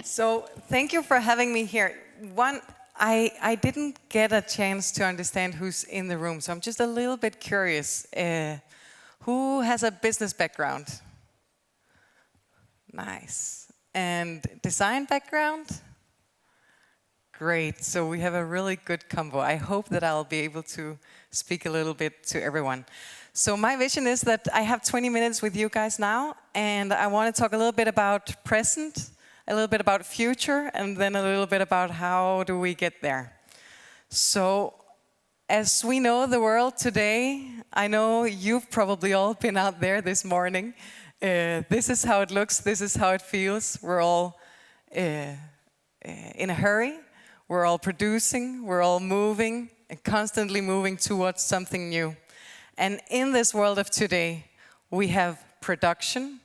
So thank you for having me here. I didn't get a chance to understand who's in the room, so I'm just a little bit curious. Who has a business background? Nice. And design background? Great. So we have a really good combo. I hope that I'll be able to speak a little bit to everyone. So my vision is that I have 20 minutes with you guys now, and I want to talk a little bit about present, a little bit about future, and then a little bit about how do we get there. So as we know the world today, I know you've probably all been out there this morning. This is how it looks, this is how it feels. We're all in a hurry, we're all producing, we're all moving, and constantly moving towards something new. And in this world of today, we have production.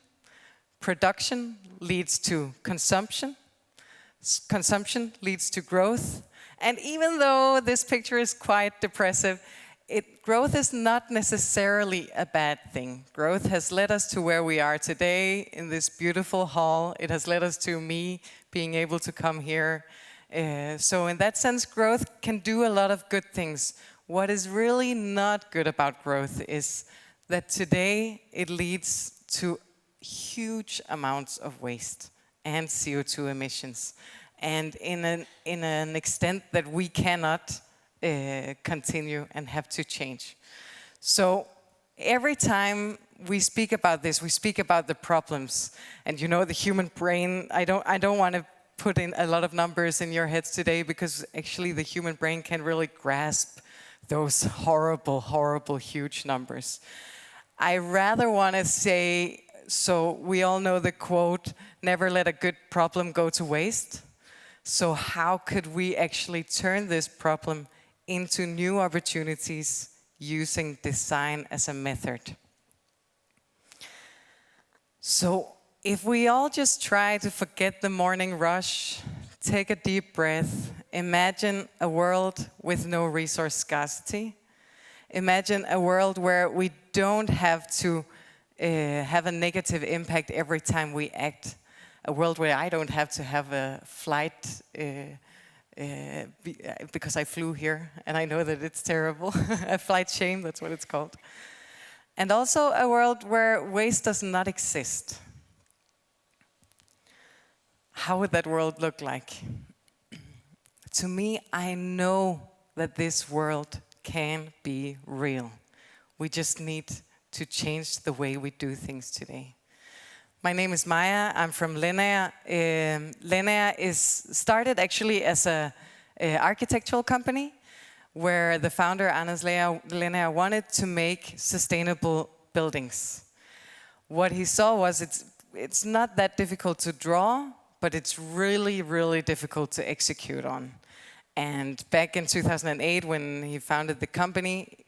Production leads to consumption. Consumption leads to growth. And even though this picture is quite depressive, growth is not necessarily a bad thing. Growth has led us to where we are today in this beautiful hall. It has led us to me being able to come here. So in that sense, growth can do a lot of good things. What is really not good about growth is that today it leads to huge amounts of waste and CO2 emissions, and in an extent that we cannot continue and have to change. So every time we speak about this, we speak about the problems. And you know, the human brain, I don't want to put in a lot of numbers in your heads today, because actually the human brain can really grasp those horrible, horrible, huge numbers. I rather want to say, so we all know the quote, never let a good problem go to waste. So how could we actually turn this problem into new opportunities using design as a method? So if we all just try to forget the morning rush, take a deep breath, imagine a world with no resource scarcity. Imagine a world where we don't have to have a negative impact every time we act. A world where I don't have to have a flight because I flew here and I know that it's terrible. A flight shame, that's what it's called. And also a world where waste does not exist. How would that world look like? To me, I know that this world can be real. We just need to change the way we do things today. My name is Maja. I'm from Lendager. Lendager is started actually as an architectural company where the founder, Anders Lendager, wanted to make sustainable buildings. What he saw was it's not that difficult to draw, but it's really, really difficult to execute on. And back in 2008, when he founded the company,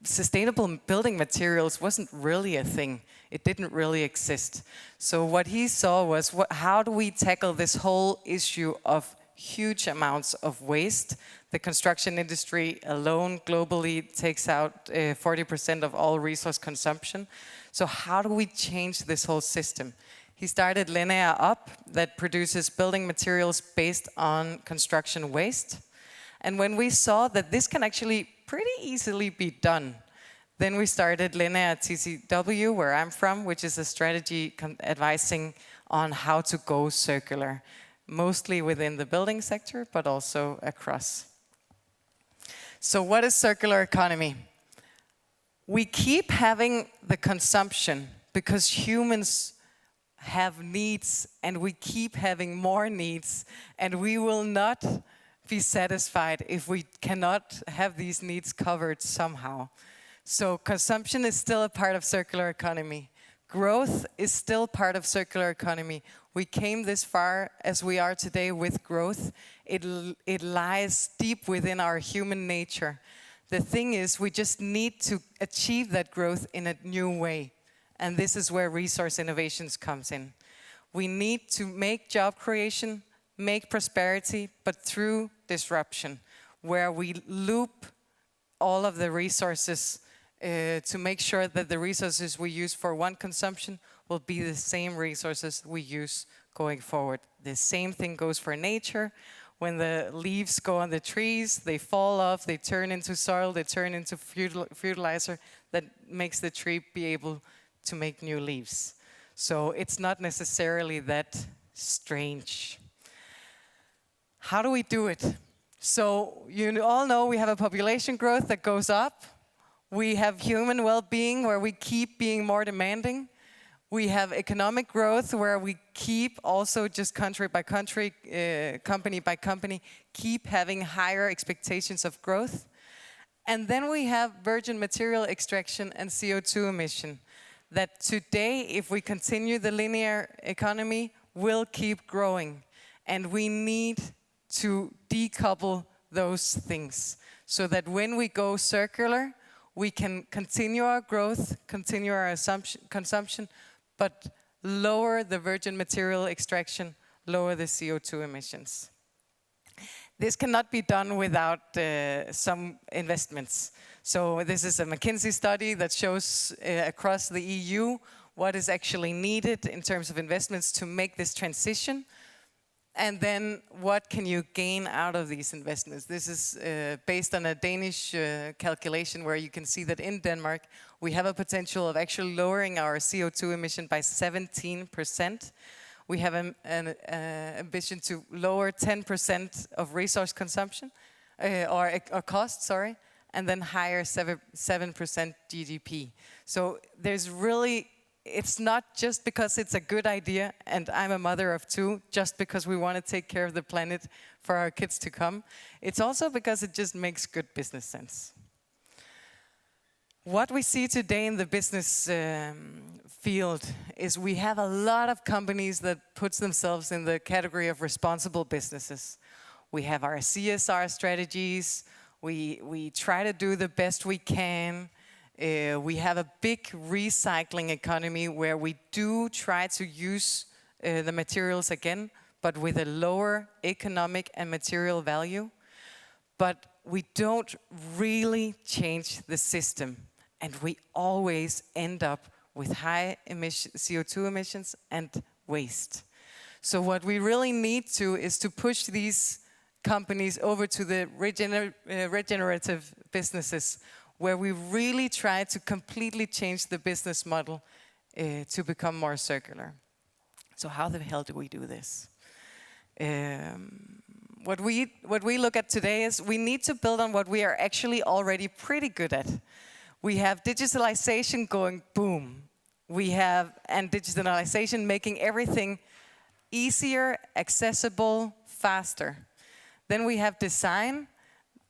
sustainable building materials wasn't really a thing. It didn't really exist. So what he saw was, how do we tackle this whole issue of huge amounts of waste? The construction industry alone globally takes out 40% of all resource consumption. So how do we change this whole system? He started Lendager Up, that produces building materials based on construction waste. And when we saw that this can actually pretty easily be done, then we started Lendager TCW, where I'm from, which is a strategy advising on how to go circular, mostly within the building sector, but also across. So what is circular economy? We keep having the consumption because humans have needs, and we keep having more needs, and we will not be satisfied if we cannot have these needs covered somehow. So consumption is still a part of circular economy. Growth is still part of circular economy. We came this far as we are today with growth. It lies deep within our human nature. The thing is, we just need to achieve that growth in a new way. And this is where resource innovations comes in. We need to make job creation, make prosperity, but through disruption, where we loop all of the resources to make sure that the resources we use for one consumption will be the same resources we use going forward. The same thing goes for nature. When the leaves go on the trees, they fall off, they turn into soil, they turn into fertilizer that makes the tree be able to make new leaves. So it's not necessarily that strange. How do we do it? So you all know we have a population growth that goes up. We have human well-being where we keep being more demanding. We have economic growth where we keep also just country by country, company by company, keep having higher expectations of growth. And then we have virgin material extraction and CO2 emission that today, if we continue the linear economy, will keep growing. And we need to decouple those things so that when we go circular, we can continue our growth, continue our consumption, but lower the virgin material extraction, lower the CO2 emissions. This cannot be done without some investments. So this is a McKinsey study that shows across the EU what is actually needed in terms of investments to make this transition. And then what can you gain out of these investments? This is based on a Danish calculation where you can see that in Denmark, we have a potential of actually lowering our CO2 emission by 17%. We have an ambition to lower 10% of resource consumption, or cost, sorry, and then higher 7% GDP. So there's really, it's not just because it's a good idea, and I'm a mother of two, just because we want to take care of the planet for our kids to come. It's also because it just makes good business sense. What we see today in the business field is we have a lot of companies that puts themselves in the category of responsible businesses. We have our CSR strategies. We try to do the best we can. We have a big recycling economy where we do try to use the materials again, but with a lower economic and material value. But we don't really change the system, and we always end up with high CO2 emissions and waste. So what we really need to is to push these companies over to the regenerative businesses, where we really try to completely change the business model to become more circular. So how the hell do we do this? What we look at today is we need to build on what we are actually already pretty good at. We have digitalization going boom. And digitalization making everything easier, accessible, faster. Then we have design.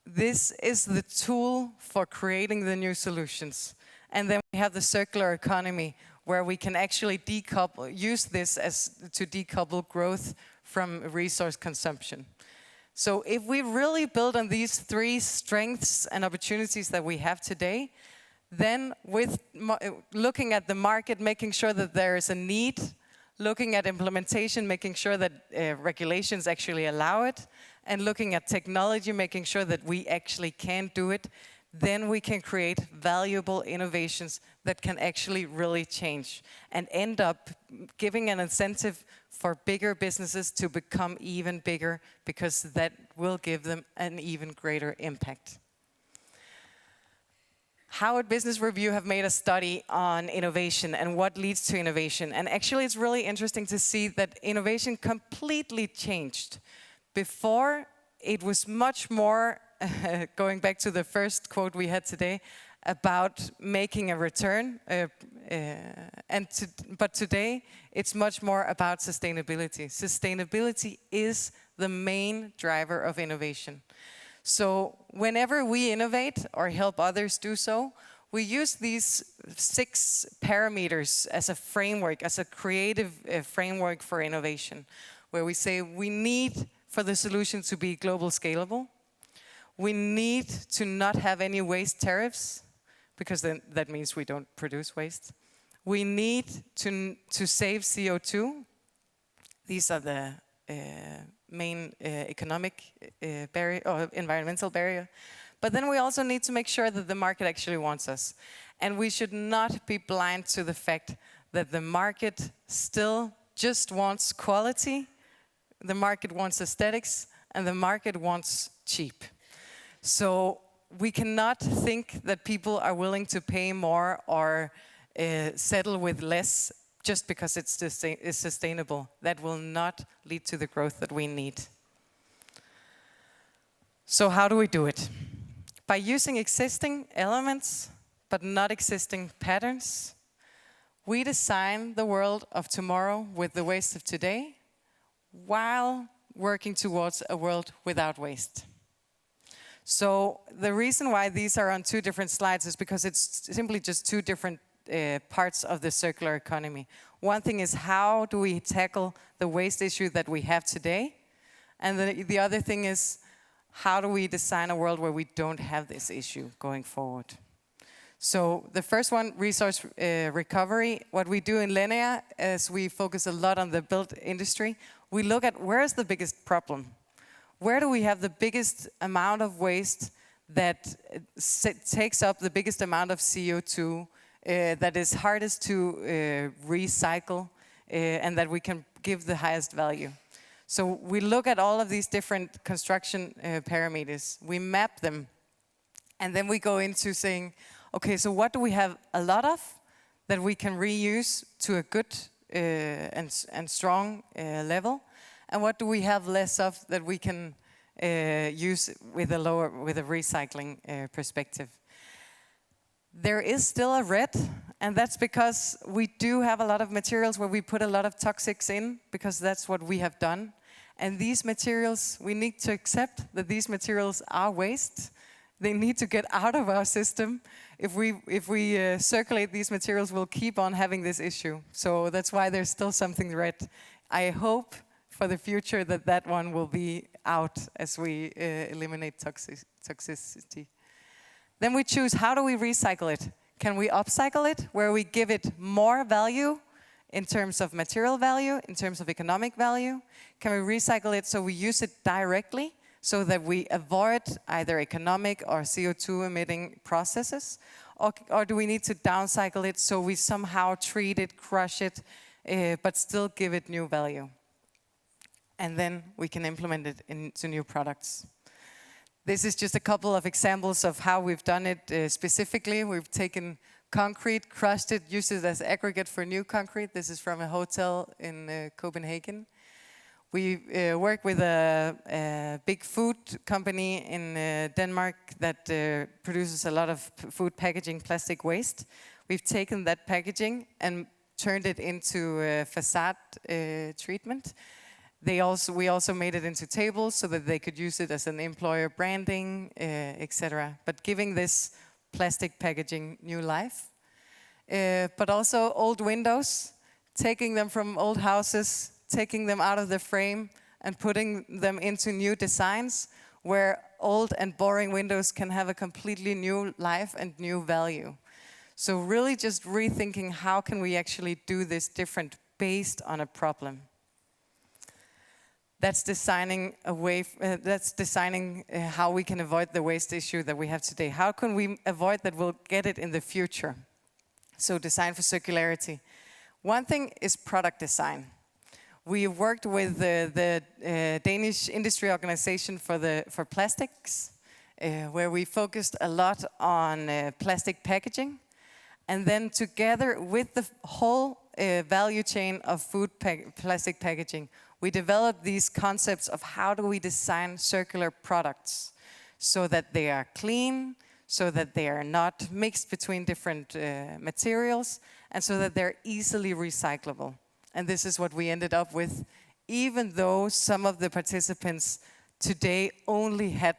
This is the tool for creating the new solutions. And then we have the circular economy, where we can actually use this to decouple growth from resource consumption. So if we really build on these three strengths and opportunities that we have today, then with looking at the market, making sure that there is a need, looking at implementation, making sure that regulations actually allow it, and looking at technology, making sure that we actually can do it, then we can create valuable innovations that can actually really change and end up giving an incentive for bigger businesses to become even bigger, because that will give them an even greater impact. Harvard Business Review have made a study on innovation and what leads to innovation. And actually it's really interesting to see that innovation completely changed. Before, it was much more, going back to the first quote we had today, about making a return. But today, it's much more about sustainability. Sustainability is the main driver of innovation. So whenever we innovate or help others do so, we use these 6 parameters as a framework, as a creative framework for innovation, where we say we need for the solution to be global scalable. We need to not have any waste tariffs, because then that means we don't produce waste. We need to save CO2. These are the main economic barrier or environmental barrier. But then we also need to make sure that the market actually wants us. And we should not be blind to the fact that the market still just wants quality, the market wants aesthetics, and the market wants cheap. So we cannot think that people are willing to pay more or settle with less just because it's sustainable. That will not lead to the growth that we need. So how do we do it? By using existing elements, but not existing patterns, we design the world of tomorrow with the waste of today, while working towards a world without waste. So the reason why these are on two different slides is because it's simply just two different parts of the circular economy. One thing is, how do we tackle the waste issue that we have today? And the other thing is, how do we design a world where we don't have this issue going forward? So the first one, resource recovery. What we do in Lendager is we focus a lot on the built industry. We look at where is the biggest problem? Where do we have the biggest amount of waste that takes up the biggest amount of CO2, that is hardest to recycle, and that we can give the highest value? So we look at all of these different construction parameters, we map them, and then we go into saying, okay, so what do we have a lot of that we can reuse to a good and strong level? And what do we have less of that we can use with a recycling perspective? There is still a red, and that's because we do have a lot of materials where we put a lot of toxics in, because that's what we have done. And these materials, we need to accept that these materials are waste. They need to get out of our system. If we circulate these materials, we'll keep on having this issue. So that's why there's still something red. I hope for the future that one will be out as we eliminate toxicity. Then we choose, how do we recycle it? Can we upcycle it, where we give it more value in terms of material value, in terms of economic value? Can we recycle it so we use it directly, so that we avoid either economic or CO2 emitting processes? Or do we need to downcycle it so we somehow treat it, crush it, but still give it new value? And then we can implement it into new products. This is just a couple of examples of how we've done it specifically. We've taken concrete, crushed it, used it as aggregate for new concrete. This is from a hotel in Copenhagen. We work with a big food company in Denmark that produces a lot of food packaging plastic waste. We've taken that packaging and turned it into facade treatment. We also made it into tables so that they could use it as an employer branding, etc. But giving this plastic packaging new life. But also old windows, taking them from old houses, taking them out of the frame and putting them into new designs where old and boring windows can have a completely new life and new value. So really just rethinking, how can we actually do this different based on a problem? That's designing how we can avoid the waste issue that we have today. How can we avoid that we'll get it in the future? So design for circularity. One thing is product design. We worked with the Danish industry organization for plastics, where we focused a lot on plastic packaging. And then together with the whole value chain of food plastic packaging, we developed these concepts of how do we design circular products so that they are clean, so that they are not mixed between different materials, and so that they're easily recyclable. And this is what we ended up with, even though some of the participants today only had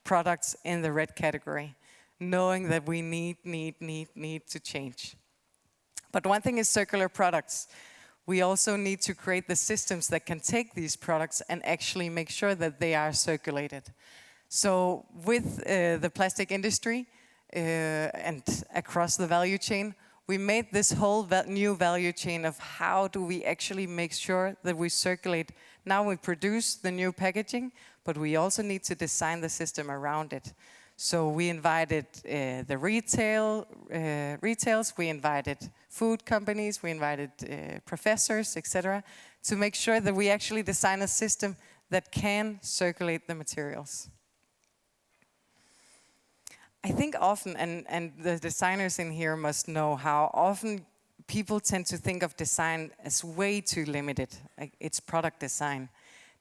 products in the red category, knowing that we need to change. But one thing is circular products. We also need to create the systems that can take these products and actually make sure that they are circulated. So with the plastic industry and across the value chain, we made this whole new value chain of how do we actually make sure that we circulate. Now we produce the new packaging, but we also need to design the system around it. So we invited the retails, we invited food companies, we invited professors, etc., to make sure that we actually design a system that can circulate the materials. I think often, and the designers in here must know how often people tend to think of design as way too limited. Like it's product design.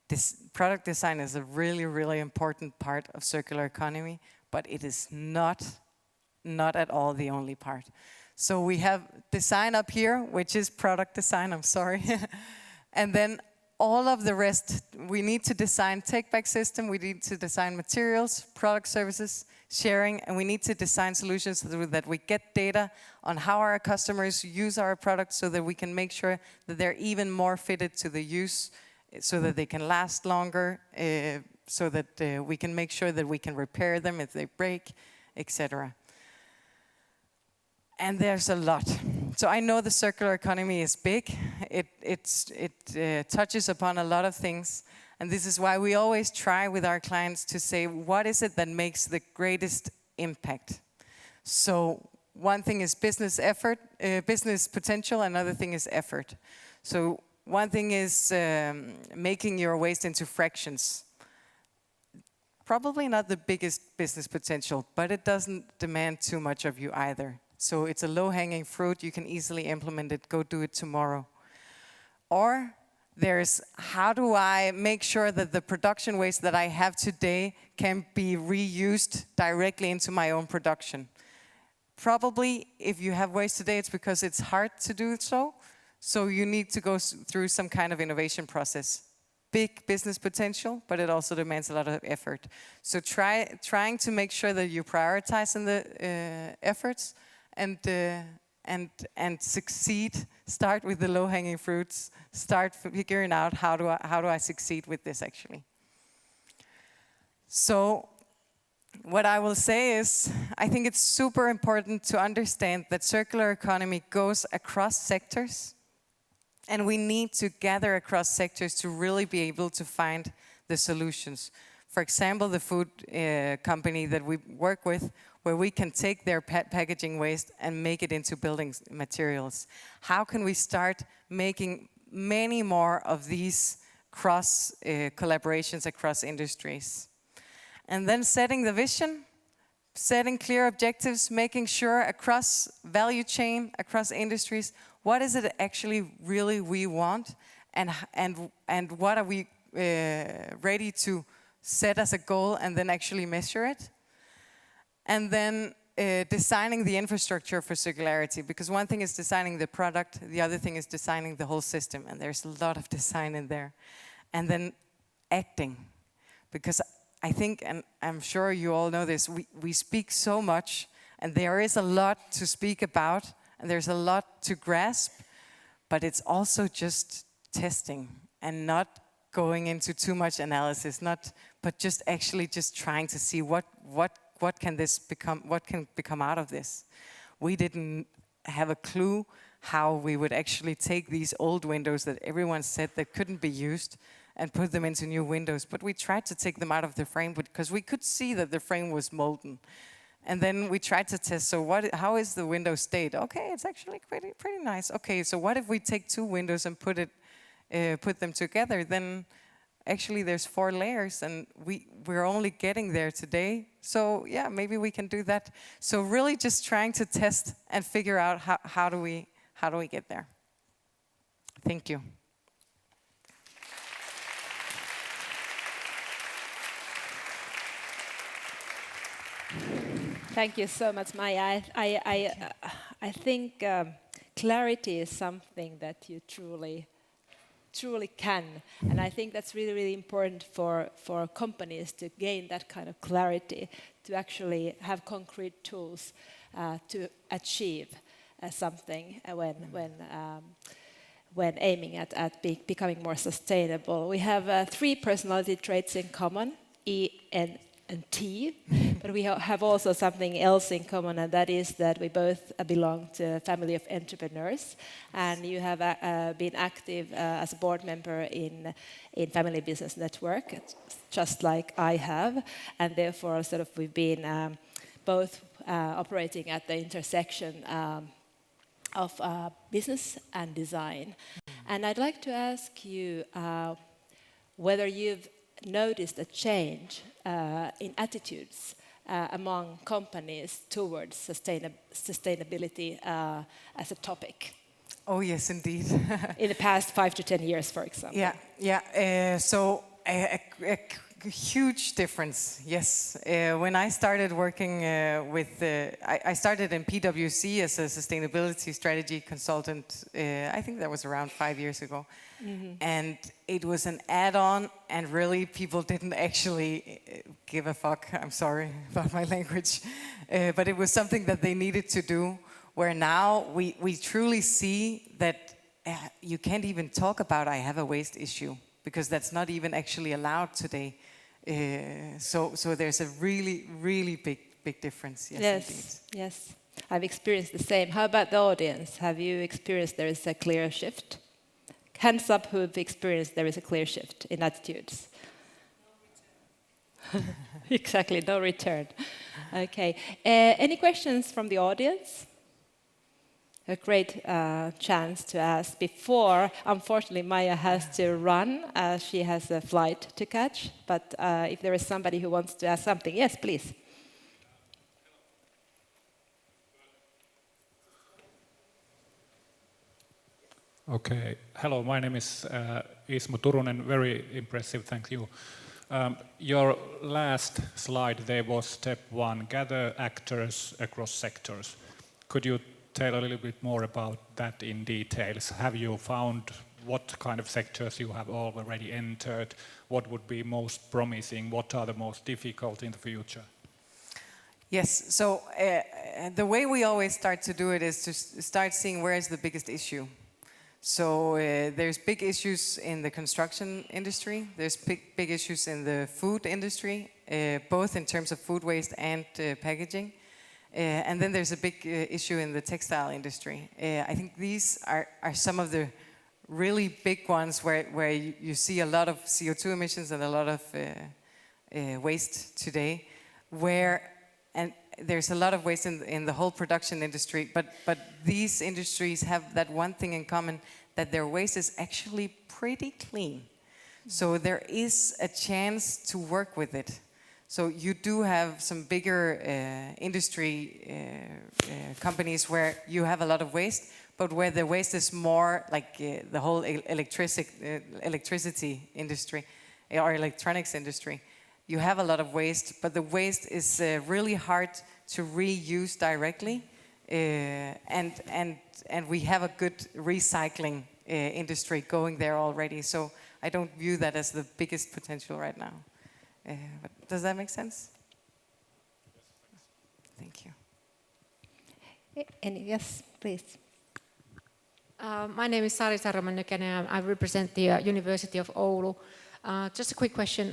This product design is a really, really important part of circular economy, but it is not at all the only part. So we have design up here, which is product design, I'm sorry. And then all of the rest, we need to design take-back system, we need to design materials, product services, sharing, and we need to design solutions so that we get data on how our customers use our products so that we can make sure that they're even more fitted to the use, so that they can last longer, so that we can make sure that we can repair them if they break, etc. And there's a lot. So I know the circular economy is big. It touches upon a lot of things. And this is why we always try with our clients to say, what is it that makes the greatest impact? So one thing is business effort, business potential, another thing is effort. So one thing is making your waste into fractions. Probably not the biggest business potential, but it doesn't demand too much of you either. So it's a low-hanging fruit, you can easily implement it, go do it tomorrow. Or there's how do I make sure that the production waste that I have today can be reused directly into my own production. Probably if you have waste today, it's because it's hard to do so. So you need to go through some kind of innovation process. Big business potential, but it also demands a lot of effort. So trying to make sure that you prioritize in the efforts and succeed. Start with the low-hanging fruits. Start figuring out how do I succeed with this actually. So what I will say is, I think it's super important to understand that circular economy goes across sectors, and we need to gather across sectors to really be able to find the solutions. For example, the food company that we work with, where we can take their packaging waste and make it into building materials. How can we start making many more of these cross collaborations across industries? And then setting the vision, setting clear objectives, making sure across value chain, across industries, what is it actually really we want, and what are we ready to set as a goal and then actually measure it? And then designing the infrastructure for circularity, because one thing is designing the product, the other thing is designing the whole system, and there's a lot of design in there. And then acting, because I think, and I'm sure you all know this, we speak so much, and there is a lot to speak about, and there's a lot to grasp, but it's also just testing and not going into too much analysis, but just actually just trying to see what can become out of this. We didn't have a clue how we would actually take these old windows that everyone said that couldn't be used and put them into new windows, but we tried to take them out of the frame because we could see that the frame was molten. And then we tried to test, so how is the window stayed? Okay, it's actually pretty nice. Okay, so what if we take two windows and put them together? Then actually there's 4 layers, and we're only getting there today. So yeah, maybe we can do that. So really just trying to test and figure out how do we get there. Thank you. Thank you so much, Maja. I think clarity is something that you truly can, and I think that's really, really important for companies to gain that kind of clarity, to actually have concrete tools to achieve something when aiming at becoming more sustainable. We have 3 personality traits in common, E, N, and T. But we have also something else in common, and that is that we both belong to a family of entrepreneurs. And you have been active as a board member in Family Business Network, just like I have. And therefore, sort of, we've been both operating at the intersection of business and design. And I'd like to ask you whether you've noticed a change in attitudes among companies towards sustainability as a topic. Oh, yes, indeed. In the past 5 to 10 years, for example. Yeah. So a huge difference, yes. When I started working I started in PwC as a sustainability strategy consultant. I think that was around 5 years ago. Mm-hmm. And it was an add-on, and really people didn't actually give a fuck. I'm sorry about my language. But it was something that they needed to do, where now we truly see that you can't even talk about I have a waste issue, because that's not even actually allowed today. So there's a really, really big difference. Yes, indeed. Yes. I've experienced the same. How about the audience? Have you experienced there is a clear shift? Hands up who've experienced there is a clear shift in attitudes. No return. Exactly, no return. Okay. Any questions from the audience? A great chance to ask before. Unfortunately, Maya has to run. She has a flight to catch. But if there is somebody who wants to ask something, yes, please. Okay. Hello, my name is Ismo Turunen. Very impressive, thank you. Your last slide there was step 1, gather actors across sectors. Could you tell a little bit more about that in details? Have you found what kind of sectors you have already entered? What would be most promising? What are the most difficult in the future? Yes, so the way we always start to do it is to start seeing where is the biggest issue. So there's big issues in the construction industry. There's big issues in the food industry, both in terms of food waste and packaging. And then there's a big issue in the textile industry. I think these are some of the really big ones where you see a lot of CO2 emissions and a lot of waste today. And there's a lot of waste in the whole production industry, but these industries have that one thing in common, that their waste is actually pretty clean. So there is a chance to work with it. So you do have some bigger industry companies where you have a lot of waste, but where the waste is more like the whole electricity industry or electronics industry. You have a lot of waste, but the waste is really hard to reuse directly, and we have a good recycling industry going there already. So I don't view that as the biggest potential right now. But does that make sense? Thank you. Yes, please. My name is Sari Saroman-Nykänen. I represent the University of Oulu. Just a quick question.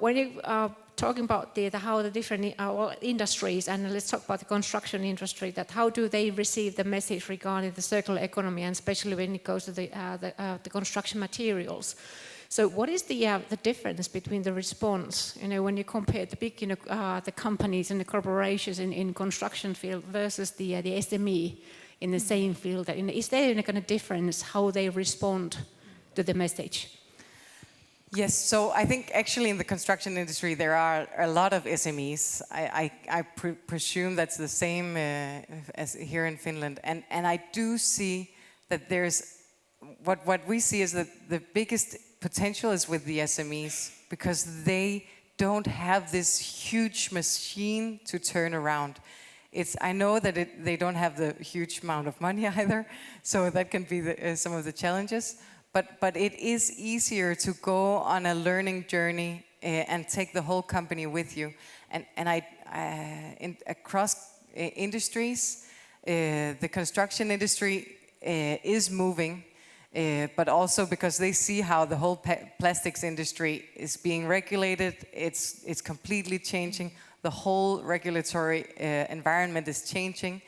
When you are talking about how the different industries, and let's talk about the construction industry, that how do they receive the message regarding the circular economy, and especially when it goes to the construction materials? So what is the difference between the response, when you compare the big, the companies and the corporations in construction field versus the SME in the same field? Is there any kind of difference how they respond to the message? Yes, so I think actually in the construction industry there are a lot of SMEs. I presume that's the same as here in Finland, and I do see that there's what we see is that the biggest potential is with the SMEs, because they don't have this huge machine to turn around. I know that they don't have the huge amount of money either, so that can be some of the challenges. But it is easier to go on a learning journey and take the whole company with you. And across industries, the construction industry is moving. but also because they see how the whole plastics industry is being regulated. It's completely changing. The whole regulatory environment is changing.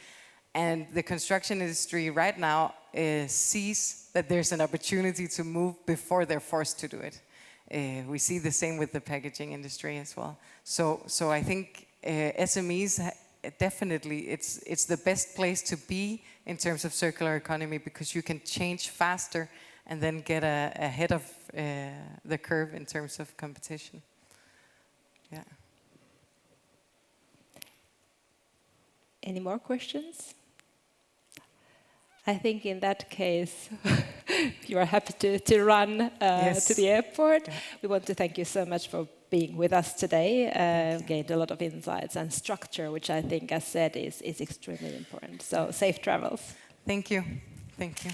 And the construction industry right now sees that there's an opportunity to move before they're forced to do it. We see the same with the packaging industry as well. So I think SMEs definitely, it's the best place to be in terms of circular economy, because you can change faster and then get ahead of the curve in terms of competition. Yeah. Any more questions? I think in that case, you are happy to run Yes. to the airport. We want to thank you so much for being with us today. Gained a lot of insights and structure, which I think, as said, is extremely important. So safe travels. Thank you. Thank you.